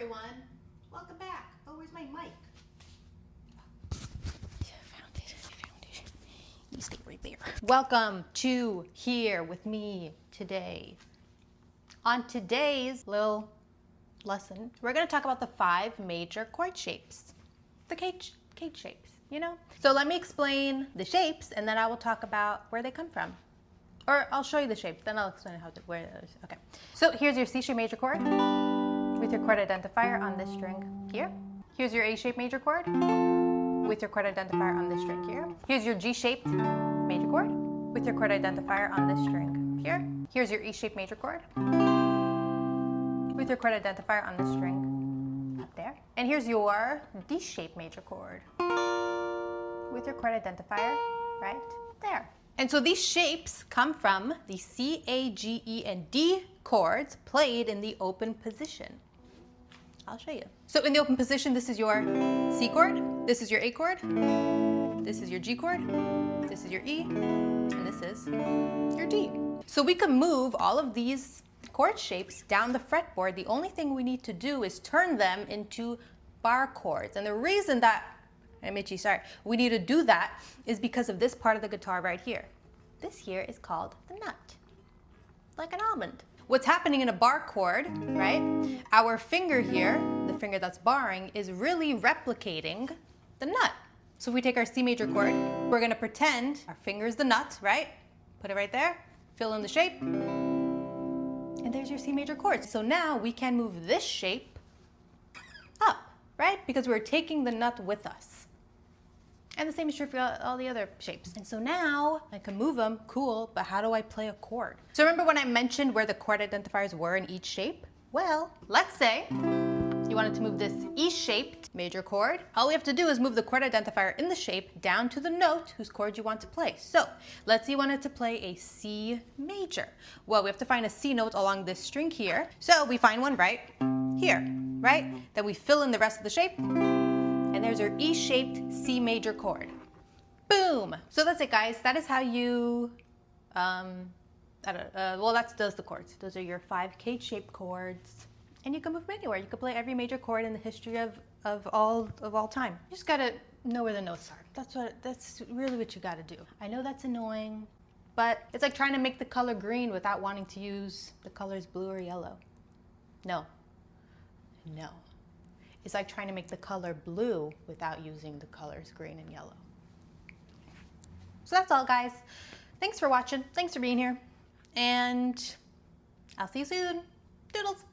everyone. Welcome back. Oh, where's my mic? Found it. You stay right there. Welcome to Here with me today. On today's little lesson, we're going to talk about the 5 major chord shapes. The CAGED shapes, you know? So let me explain the shapes and then I will talk about where they come from. Or I'll show you the shape, then I'll explain where it is. Okay. So here's your C shape major chord with your chord identifier on this string here. Here's your A shape major chord with your chord identifier on this string here. Here's your G shaped major chord with your chord identifier on this string here. Here's your E shape major chord with your chord identifier on this string up there. And here's your D shape major chord with your chord identifier right there. And so these shapes come from the C, A, G, E, and D chords played in the open position. I'll show you. So in the open position, this is your C chord, this is your A chord, this is your G chord, this is your E, and this is your D. So we can move all of these chord shapes down the fretboard. The only thing we need to do is turn them into bar chords. And the reason that we need to do that is because of this part of the guitar right here. This here is called the nut, like an almond. What's happening in a bar chord, right? Our finger here, the finger that's barring, is really replicating the nut. So if we take our C major chord, we're gonna pretend our finger is the nut, right? Put it right there, fill in the shape, and there's your C major chord. So now we can move this shape up, right? Because we're taking the nut with us. And the same is true for all the other shapes. And so now I can move them, cool, but how do I play a chord? So remember when I mentioned where the chord identifiers were in each shape? Well, let's say you wanted to move this E-shaped major chord. All we have to do is move the chord identifier in the shape down to the note whose chord you want to play. So let's say you wanted to play a C major. Well, we have to find a C note along this string here. So we find one right here, right? Then we fill in the rest of the shape. And there's your E-shaped C major chord. Boom! So that's it, guys. That is how you, well, that's those the chords. Those are your 5 CAGED-shaped chords. And you can move them anywhere. You can play every major chord in the history of all time. You just gotta know where the notes are. That's really what you gotta do. I know that's annoying, but it's like trying to make the color green without wanting to use the colors blue or yellow. No. No. It's like trying to make the color blue without using the colors green and yellow. So that's all, guys. Thanks for watching. Thanks for being here. And I'll see you soon. Doodles.